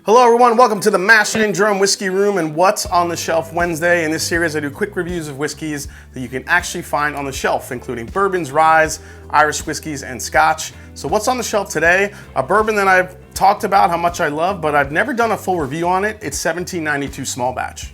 Hello everyone, welcome to the Mash&Drum Whiskey Room and What's on the Shelf Wednesday. In this series I do quick reviews of whiskeys that you can actually find on the shelf, including bourbons, rye, Irish whiskeys, and scotch. So what's on the shelf today? A bourbon that I've talked about how much I love, but I've never done a full review on it. It's 1792 Small Batch.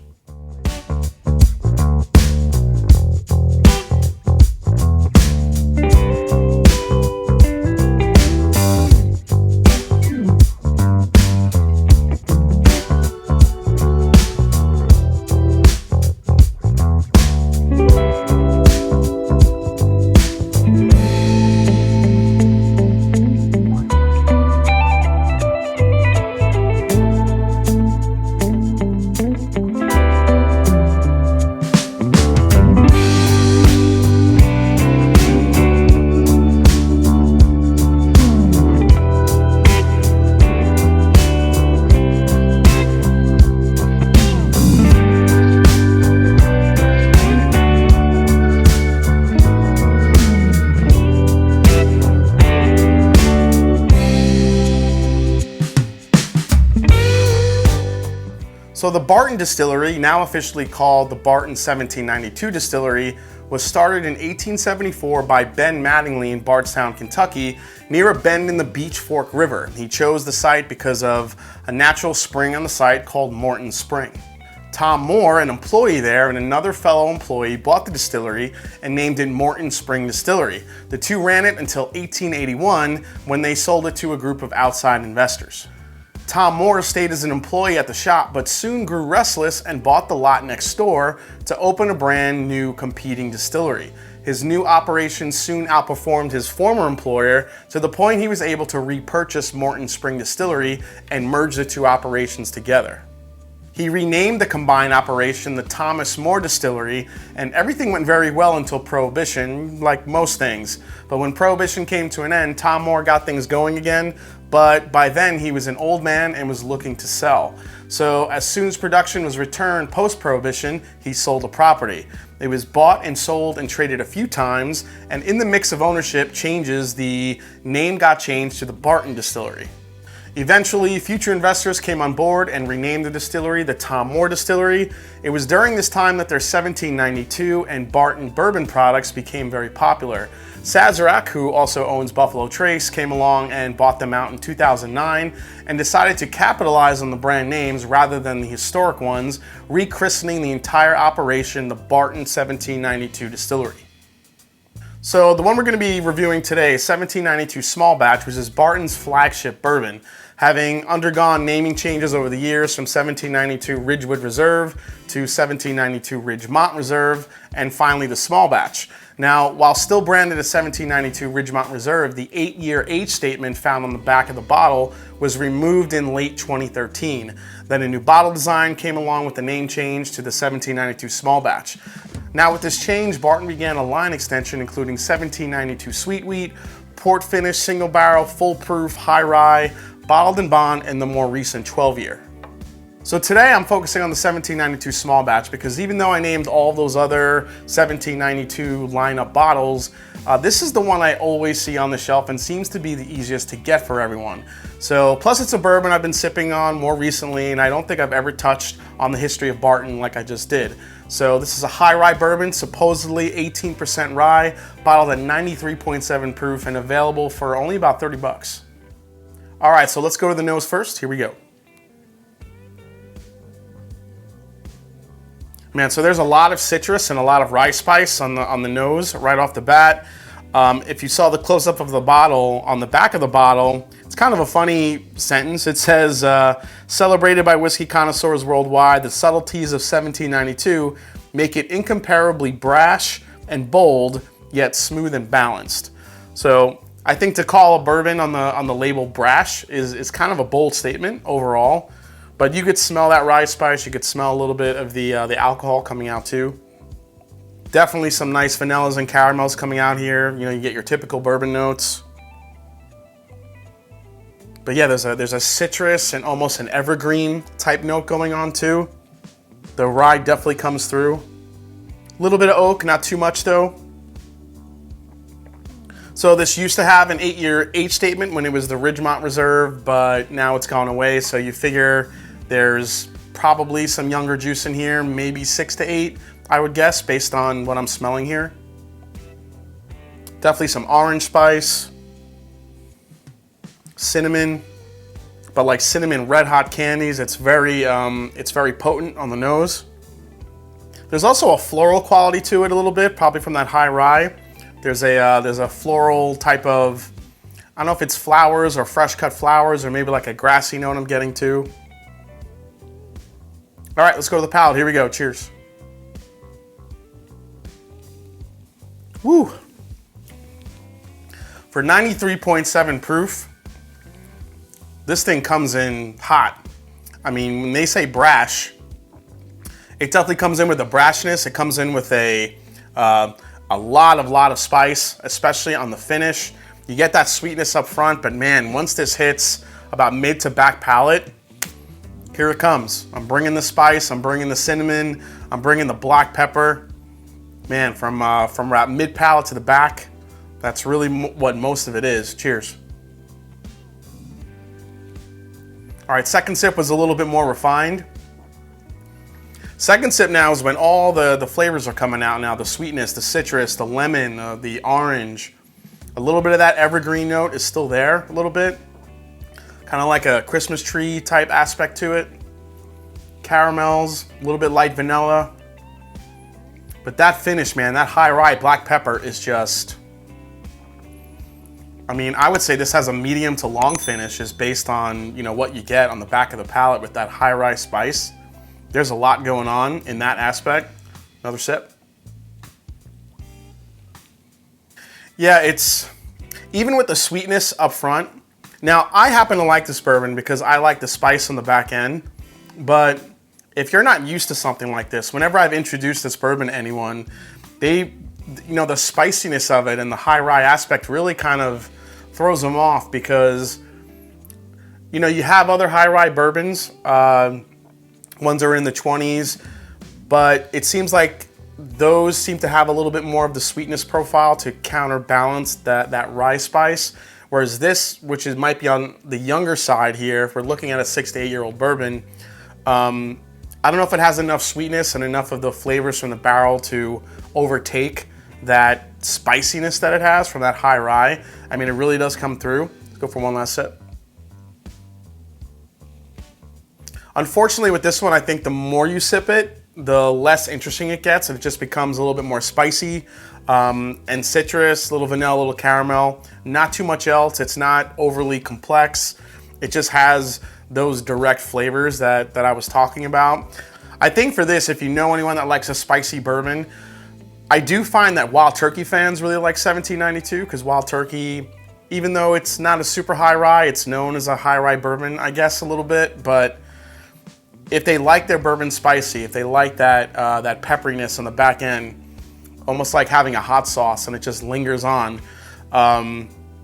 So the Barton Distillery, now officially called the Barton 1792 Distillery, was started in 1874 by Ben Mattingly in Bardstown, Kentucky, near a bend in the Beech Fork River. He chose the site because of a natural spring on the site called Morton Spring. Tom Moore, an employee there, and another fellow employee bought the distillery and named it Morton Spring Distillery. The two ran it until 1881 when they sold it to a group of outside investors. Tom Moore stayed as an employee at the shop, but soon grew restless and bought the lot next door to open a brand new competing distillery. His new operation soon outperformed his former employer to the point he was able to repurchase Morton Spring Distillery and merge the two operations together. He renamed the combined operation the Thomas Moore Distillery, and everything went very well until Prohibition, like most things. But when Prohibition came to an end, Tom Moore got things going again, but by then he was an old man and was looking to sell. So as soon as production was returned post-Prohibition, he sold the property. It was bought and sold and traded a few times, and in the mix of ownership changes, the name got changed to the Barton Distillery. Eventually, future investors came on board and renamed the distillery the Tom Moore Distillery. It was during this time that their 1792 and Barton bourbon products became very popular. Sazerac, who also owns Buffalo Trace, came along and bought them out in 2009 and decided to capitalize on the brand names rather than the historic ones, rechristening the entire operation the Barton 1792 Distillery. So the one we're going to be reviewing today is 1792 Small Batch, which is Barton's flagship bourbon, having undergone naming changes over the years from 1792 Ridgewood Reserve to 1792 Ridgemont Reserve, and finally the Small Batch. Now, while still branded as 1792 Ridgemont Reserve, the 8-year age statement found on the back of the bottle was removed in late 2013. Then a new bottle design came along with the name change to the 1792 Small Batch. Now with this change, Barton began a line extension including 1792 Sweet Wheat, Port Finish, Single Barrel, Full Proof, High Rye, Bottled and Bond, and the more recent 12-year. So today I'm focusing on the 1792 Small Batch because even though I named all those other 1792 lineup bottles, this is the one I always see on the shelf and seems to be the easiest to get for everyone. So plus it's a bourbon I've been sipping on more recently, and I don't think I've ever touched on the history of Barton like I just did. So this is a high rye bourbon, supposedly 18% rye, bottled at 93.7 proof and available for only about 30 bucks. All right, so let's go to the nose first. Here we go. Man, so there's a lot of citrus and a lot of rye spice on the nose right off the bat. If you saw the close-up of the bottle, on the back of the bottle, it's kind of a funny sentence. It says, celebrated by whiskey connoisseurs worldwide, the subtleties of 1792 make it incomparably brash and bold, yet smooth and balanced. So I think to call a bourbon on the label brash is kind of a bold statement overall. But you could smell that rye spice. You could smell a little bit of the alcohol coming out too. Definitely some nice vanillas and caramels coming out here. You know, you get your typical bourbon notes. But yeah, there's a citrus and almost an evergreen type note going on too. The rye definitely comes through. A little bit of oak, not too much though. So this used to have an 8-year age statement when it was the Ridgemont Reserve, but now it's gone away. So you figure there's probably some younger juice in here, maybe 6 to 8, I would guess, based on what I'm smelling here. Definitely some orange spice, cinnamon, but like cinnamon red hot candies. It's very potent on the nose. There's also a floral quality to it a little bit, probably from that high rye. There's a floral type of, I don't know if it's flowers or fresh cut flowers or maybe like a grassy note I'm getting to. All right, let's go to the palate. Here we go. Cheers. Woo. For 93.7 proof, this thing comes in hot. I mean, when they say brash, it definitely comes in with a brashness. It comes in with a lot of spice, especially on the finish. You get that sweetness up front, but man, once this hits about mid to back palate, here it comes. I'm bringing the spice, I'm bringing the cinnamon, I'm bringing the black pepper. Man, from around mid palate to the back, that's really what most of it is. Cheers. All right, second sip was a little bit more refined. Second sip now is when all the flavors are coming out now. The sweetness, the citrus, the lemon, the orange. A little bit of that evergreen note is still there a little bit. Kind of like a Christmas tree type aspect to it. Caramels, a little bit light vanilla. But that finish, man, that high rye black pepper is just, I mean, I would say this has a medium to long finish is based on, you know, what you get on the back of the palate with that high rye spice. There's a lot going on in that aspect. Another sip. Yeah, it's, even with the sweetness up front. Now, I happen to like this bourbon because I like the spice on the back end, but if you're not used to something like this, whenever I've introduced this bourbon to anyone, they, you know, the spiciness of it and the high rye aspect really kind of throws them off because, you know, you have other high rye bourbons, ones are in the 20s, but it seems like those seem to have a little bit more of the sweetness profile to counterbalance that rye spice. Whereas this, which might be on the younger side here, if we're looking at a 6 to 8 year old bourbon, I don't know if it has enough sweetness and enough of the flavors from the barrel to overtake that spiciness that it has from that high rye. I mean, it really does come through. Let's go for one last sip. Unfortunately, with this one, I think the more you sip it, the less interesting it gets, and it just becomes a little bit more spicy and citrus, a little vanilla, a little caramel. Not too much else. It's not overly complex. It just has those direct flavors that I was talking about. I think for this, if you know anyone that likes a spicy bourbon, I do find that Wild Turkey fans really like 1792 because Wild Turkey, even though it's not a super high rye, it's known as a high rye bourbon, I guess, a little bit, but if they like their bourbon spicy, if they like that that pepperiness on the back end, almost like having a hot sauce and it just lingers on,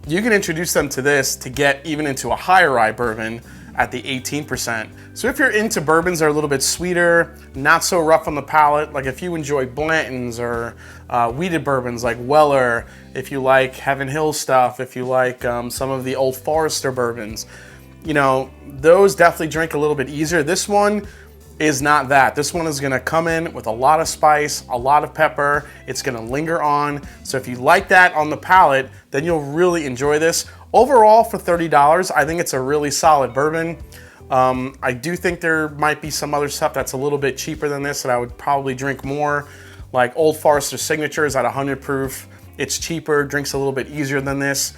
you can introduce them to this to get even into a higher rye bourbon at the 18%. So if you're into bourbons that are a little bit sweeter, not so rough on the palate, like if you enjoy Blanton's or wheated bourbons like Weller, if you like Heaven Hill stuff, if you like some of the Old Forester bourbons, you know, those definitely drink a little bit easier. This one is not that. This one is gonna come in with a lot of spice, a lot of pepper. It's gonna linger on. So if you like that on the palate, then you'll really enjoy this. Overall, for $30, I think it's a really solid bourbon. I do think there might be some other stuff that's a little bit cheaper than this that I would probably drink more, like Old Forester Signatures at 100 proof. It's cheaper, drinks a little bit easier than this.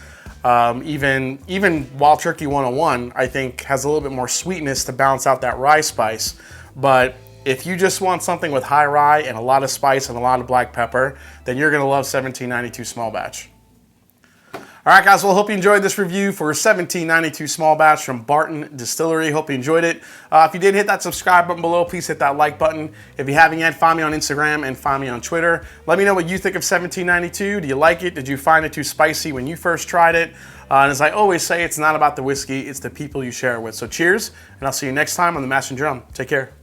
Even Wild Turkey 101, I think, has a little bit more sweetness to balance out that rye spice. But if you just want something with high rye and a lot of spice and a lot of black pepper, then you're gonna love 1792 Small Batch. All right, guys, well, hope you enjoyed this review for 1792 Small Batch from Barton Distillery. Hope you enjoyed it. If you did, hit that subscribe button below. Please hit that like button. If you haven't yet, find me on Instagram and find me on Twitter. Let me know what you think of 1792. Do you like it? Did you find it too spicy when you first tried it? And as I always say, it's not about the whiskey, it's the people you share it with. So cheers, and I'll see you next time on The Mash and Drum. Take care.